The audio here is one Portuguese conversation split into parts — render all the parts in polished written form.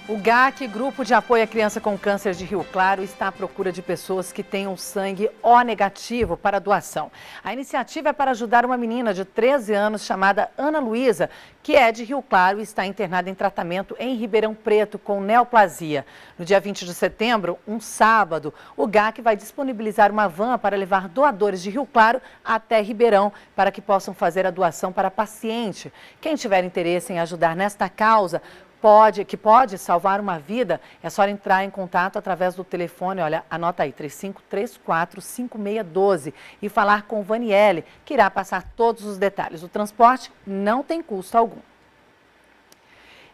O GAC, Grupo de Apoio à Criança com Câncer de Rio Claro, está à procura de pessoas que tenham sangue O negativo para doação. A iniciativa é para ajudar uma menina de 13 anos chamada Ana Luísa, que é de Rio Claro e está internada em tratamento em Ribeirão Preto com neoplasia. No dia 20 de setembro, um sábado, o GAC vai disponibilizar uma van para levar doadores de Rio Claro até Ribeirão para que possam fazer a doação para a paciente. Quem tiver interesse em ajudar nesta causa, que pode salvar uma vida, é só entrar em contato através do telefone, olha, anota aí, 3534-5612 e falar com Vaniele, que irá passar todos os detalhes. O transporte não tem custo algum.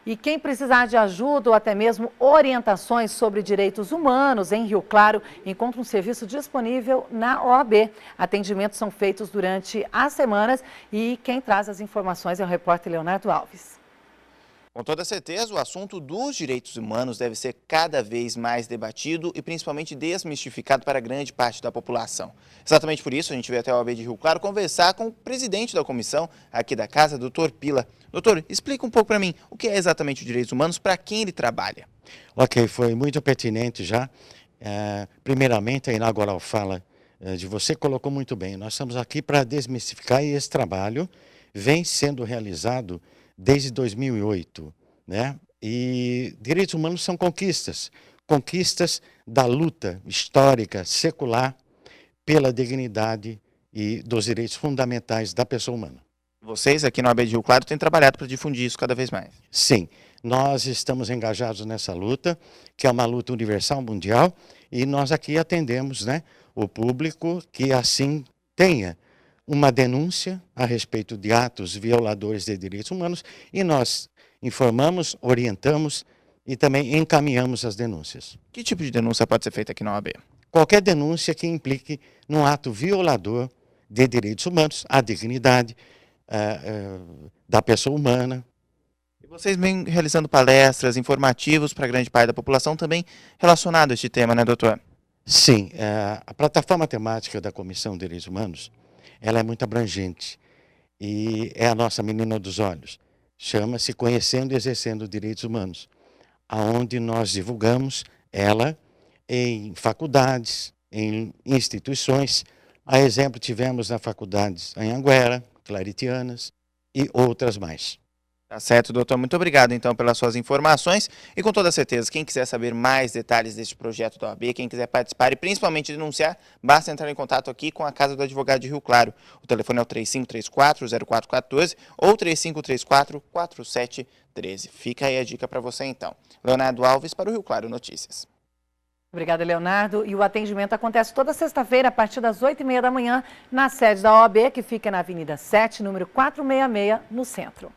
E quem precisar de ajuda ou até mesmo orientações sobre direitos humanos em Rio Claro, encontra um serviço disponível na OAB. Atendimentos são feitos durante as semanas e quem traz as informações é o repórter Leonardo Alves. Com toda certeza, o assunto dos direitos humanos deve ser cada vez mais debatido e principalmente desmistificado para grande parte da população. Exatamente por isso, a gente veio até a OAB de Rio Claro conversar com o presidente da comissão aqui da casa, doutor Pila. Doutor, explica um pouco para mim o que é exatamente os direitos humanos, para quem ele trabalha. Ok, foi muito pertinente já. Primeiramente, a inaugural fala de você colocou muito bem. Nós estamos aqui para desmistificar e esse trabalho vem sendo realizado desde 2008, né? E direitos humanos são conquistas da luta histórica, secular, pela dignidade e dos direitos fundamentais da pessoa humana. Vocês aqui no OAB de Rio Claro têm trabalhado para difundir isso cada vez mais. Sim, nós estamos engajados nessa luta, que é uma luta universal, mundial, e nós aqui atendemos, né, o público que assim tenha uma denúncia a respeito de atos violadores de direitos humanos e nós informamos, orientamos e também encaminhamos as denúncias. Que tipo de denúncia pode ser feita aqui na OAB? Qualquer denúncia que implique num ato violador de direitos humanos, a dignidade da pessoa humana. E vocês vêm realizando palestras, informativos para grande parte da população também relacionado a este tema, né, doutor? Sim, a plataforma temática da Comissão de Direitos Humanos, ela é muito abrangente e é a nossa menina dos olhos. Chama-se Conhecendo e Exercendo Direitos Humanos, aonde nós divulgamos ela em faculdades, em instituições. A exemplo, tivemos na faculdades Anhanguera, Claritianas e outras mais. Tá certo, doutor. Muito obrigado, então, pelas suas informações. E com toda certeza, quem quiser saber mais detalhes deste projeto da OAB, quem quiser participar e principalmente denunciar, basta entrar em contato aqui com a Casa do Advogado de Rio Claro. O telefone é o 3534-0414 ou 3534-4713. Fica aí a dica para você, então. Leonardo Alves para o Rio Claro Notícias. Obrigada, Leonardo. E o atendimento acontece toda sexta-feira, a partir das 8h30 da manhã, na sede da OAB, que fica na Avenida 7, número 466, no centro.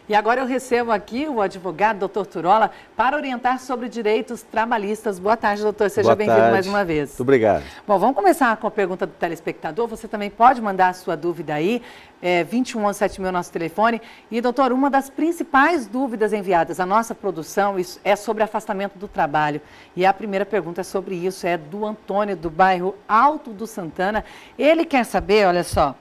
E agora eu recebo aqui o advogado, doutor Turola, para orientar sobre direitos trabalhistas. Boa tarde, doutor. Seja bem-vindo mais uma vez. Muito obrigado. Bom, vamos começar com a pergunta do telespectador. Você também pode mandar a sua dúvida aí, 2111-7000, nosso telefone. E, doutor, uma das principais dúvidas enviadas à nossa produção é sobre afastamento do trabalho. E a primeira pergunta é sobre isso, é do Antônio, do bairro Alto do Santana. Ele quer saber, olha só,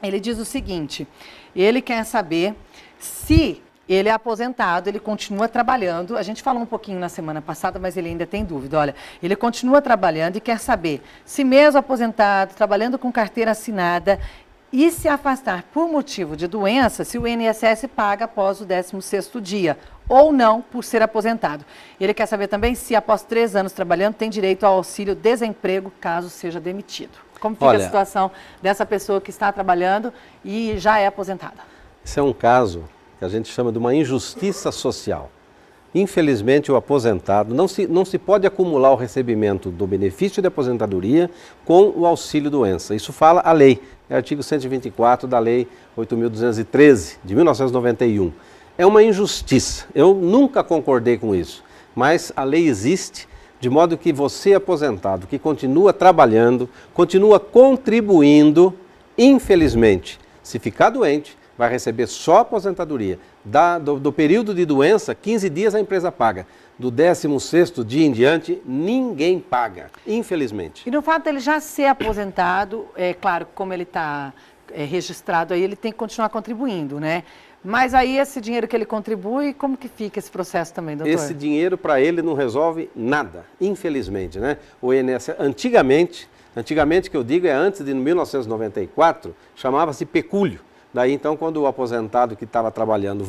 ele diz o seguinte, ele quer saber se ele é aposentado, ele continua trabalhando. A gente falou um pouquinho na semana passada, mas ele ainda tem dúvida. Olha, ele continua trabalhando e quer saber se mesmo aposentado, trabalhando com carteira assinada e se afastar por motivo de doença, se o INSS paga após o 16º dia ou não por ser aposentado. Ele quer saber também se após 3 anos trabalhando tem direito ao auxílio-desemprego caso seja demitido. Como fica a situação dessa pessoa que está trabalhando e já é aposentada? Esse é um caso que a gente chama de uma injustiça social. Infelizmente, o aposentado não se pode acumular o recebimento do benefício de aposentadoria com o auxílio-doença. Isso fala a lei, é o artigo 124 da Lei 8.213, de 1991. É uma injustiça, eu nunca concordei com isso, mas a lei existe, de modo que você aposentado, que continua trabalhando, continua contribuindo, infelizmente, se ficar doente, vai receber só aposentadoria. Do período de doença, 15 dias a empresa paga. Do 16º dia em diante, ninguém paga, infelizmente. E no fato dele já ser aposentado, é claro, como ele está registrado aí, ele tem que continuar contribuindo, né? Mas aí esse dinheiro que ele contribui, como que fica esse processo também, doutor? Esse dinheiro para ele não resolve nada, infelizmente, né? O INSS, antigamente que eu digo é antes de 1994, chamava-se pecúlio. Daí então quando o aposentado que estava trabalhando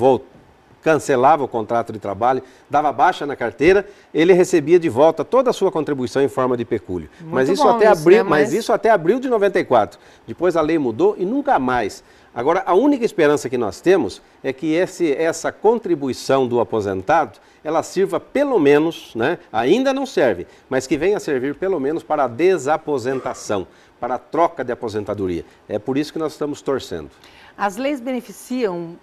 cancelava o contrato de trabalho, dava baixa na carteira, ele recebia de volta toda a sua contribuição em forma de pecúlio. Mas isso até abril, né? Mas isso até abril de 94. Depois a lei mudou e nunca mais. Agora, a única esperança que nós temos é que essa contribuição do aposentado, ela sirva pelo menos, né, ainda não serve, mas que venha a servir pelo menos para a desaposentação, para a troca de aposentadoria. É por isso que nós estamos torcendo. As leis beneficiam,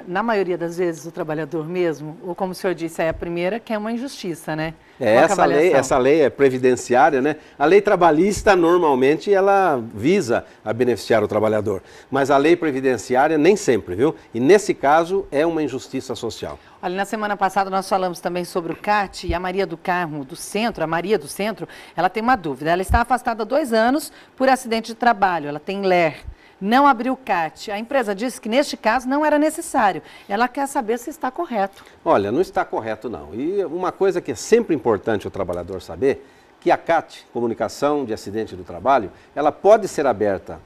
na maioria das vezes, o trabalhador mesmo? Ou, como o senhor disse, é a primeira, que é uma injustiça, né? Essa lei é previdenciária, né? A lei trabalhista, normalmente, ela visa a beneficiar o trabalhador. Mas a lei previdenciária, nem sempre, viu? E, nesse caso, é uma injustiça social. Olha, na semana passada nós falamos também sobre o CAT e a Maria do Carmo do Centro, a Maria do Centro, ela tem uma dúvida. Ela está afastada há 2 anos por acidente de trabalho, ela tem LER. Não abriu o CAT. A empresa disse que, neste caso, não era necessário. Ela quer saber se está correto. Olha, não está correto, não. E uma coisa que é sempre importante o trabalhador saber, que a CAT, Comunicação de Acidente do Trabalho, ela pode ser aberta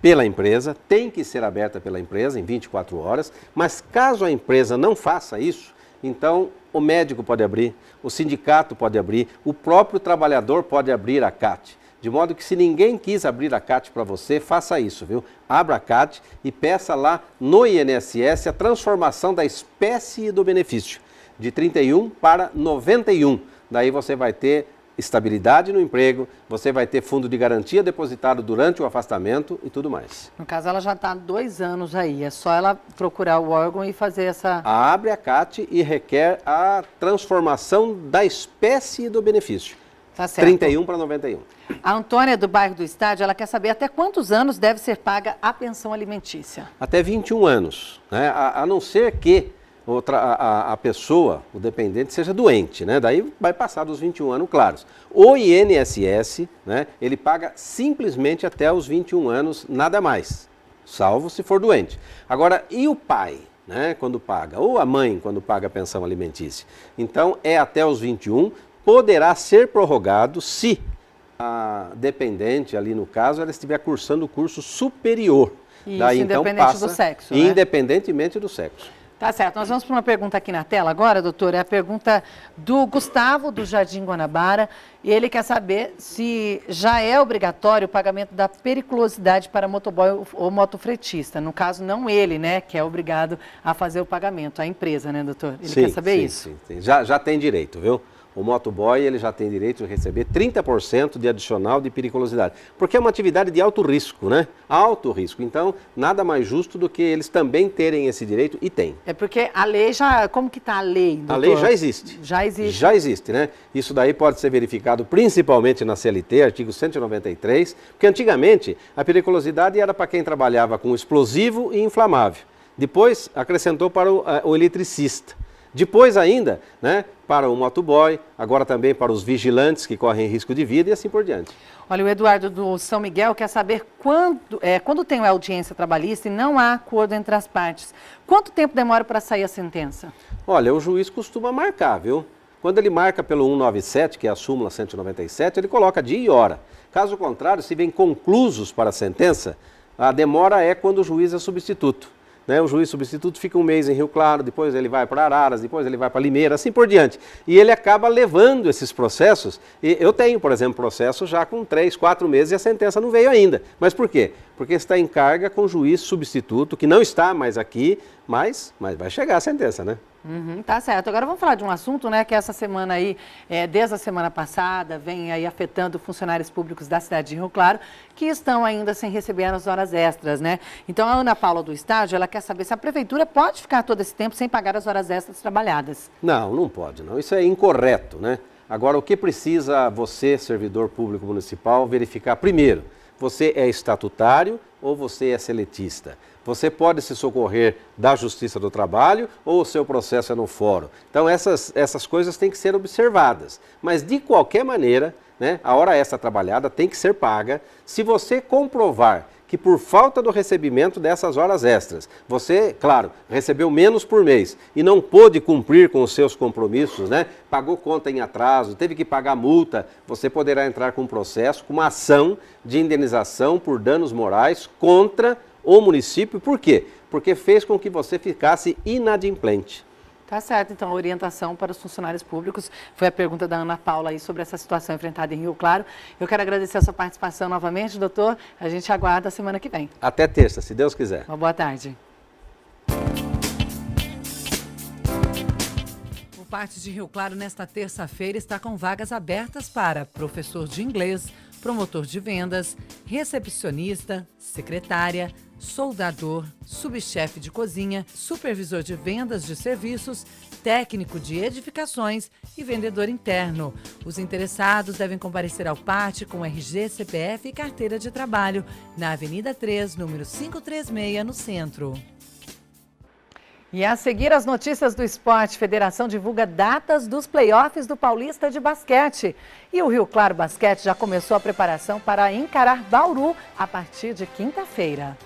pela empresa, tem que ser aberta pela empresa em 24 horas, mas caso a empresa não faça isso, então o médico pode abrir, o sindicato pode abrir, o próprio trabalhador pode abrir a CAT. De modo que se ninguém quis abrir a CAT para você, faça isso, viu? Abra a CAT e peça lá no INSS a transformação da espécie do benefício, de 31 para 91. Daí você vai ter estabilidade no emprego, você vai ter fundo de garantia depositado durante o afastamento e tudo mais. No caso, ela já está há 2 anos aí, é só ela procurar o órgão e fazer essa... Abre a CAT e requer a transformação da espécie do benefício. Tá certo. 31 para 91. A Antônia, do bairro do Estádio, ela quer saber até quantos anos deve ser paga a pensão alimentícia. Até 21 anos, né? A não ser que a pessoa, o dependente, seja doente, né? Daí vai passar dos 21 anos, claros. O INSS, né, ele paga simplesmente até os 21 anos, nada mais, salvo se for doente. Agora, e o pai, né, quando paga? Ou a mãe, quando paga a pensão alimentícia? Então, é até os 21, poderá ser prorrogado se a dependente, ali no caso, ela estiver cursando o curso superior. Isso, daí, independente então, passa, do sexo, né? Independentemente do sexo. Tá certo. Nós vamos para uma pergunta aqui na tela agora, doutora. É a pergunta do Gustavo, do Jardim Guanabara. E ele quer saber se já é obrigatório o pagamento da periculosidade para motoboy ou motofretista. No caso, não ele, né, que é obrigado a fazer o pagamento, a empresa, né, doutor? Ele quer saber isso. Sim. Já tem direito, viu? O motoboy, ele já tem direito de receber 30% de adicional de periculosidade. Porque é uma atividade de alto risco, né? Alto risco. Então, nada mais justo do que eles também terem esse direito, e tem. É porque a lei já... Como que está a lei, doutor? A lei já existe. Já existe. Já existe, né? Isso daí pode ser verificado principalmente na CLT, artigo 193, porque antigamente a periculosidade era para quem trabalhava com explosivo e inflamável. Depois acrescentou para o eletricista. Depois ainda, né, para o motoboy, agora também para os vigilantes que correm risco de vida e assim por diante. Olha, o Eduardo do São Miguel quer saber quando tem uma audiência trabalhista e não há acordo entre as partes, quanto tempo demora para sair a sentença? Olha, o juiz costuma marcar, viu? Quando ele marca pelo 197, que é a súmula 197, ele coloca dia e hora. Caso contrário, se vem conclusos para a sentença, a demora é quando o juiz é substituto. Né, o juiz substituto fica 1 mês em Rio Claro, depois ele vai para Araras, depois ele vai para Limeira, assim por diante. E ele acaba levando esses processos. E eu tenho, por exemplo, processo já com 3, 4 meses e a sentença não veio ainda. Mas por quê? Porque está em carga com o juiz substituto, que não está mais aqui, mas vai chegar a sentença, né? Tá certo. Agora vamos falar de um assunto, né, que essa semana aí, desde a semana passada, vem aí afetando funcionários públicos da cidade de Rio Claro, que estão ainda sem receber as horas extras, né? Então a Ana Paula do Estádio, ela quer saber se a prefeitura pode ficar todo esse tempo sem pagar as horas extras trabalhadas. Não pode, não. Isso é incorreto, né? Agora, o que precisa você, servidor público municipal, verificar primeiro? Você é estatutário ou você é seletista? Você pode se socorrer da Justiça do Trabalho ou o seu processo é no fórum. Então, essas coisas têm que ser observadas. Mas, de qualquer maneira, né, a hora extra trabalhada tem que ser paga. Se você comprovar que por falta do recebimento dessas horas extras, você, claro, recebeu menos por mês e não pôde cumprir com os seus compromissos, né? Pagou conta em atraso, teve que pagar multa, você poderá entrar com um processo, com uma ação de indenização por danos morais contra o município. Por quê? Porque fez com que você ficasse inadimplente. Tá certo, então, a orientação para os funcionários públicos foi a pergunta da Ana Paula aí sobre essa situação enfrentada em Rio Claro. Eu quero agradecer a sua participação novamente, doutor. A gente aguarda a semana que vem. Até terça, se Deus quiser. Uma boa tarde. O Parte de Rio Claro, nesta terça-feira, está com vagas abertas para professor de inglês, promotor de vendas, recepcionista, secretária, soldador, subchefe de cozinha, supervisor de vendas de serviços, técnico de edificações e vendedor interno. Os interessados devem comparecer ao PARTE com RG, CPF e carteira de trabalho, na Avenida 3, número 536, no centro. E a seguir, as notícias do esporte. Federação divulga datas dos playoffs do Paulista de Basquete. E o Rio Claro Basquete já começou a preparação para encarar Bauru a partir de quinta-feira.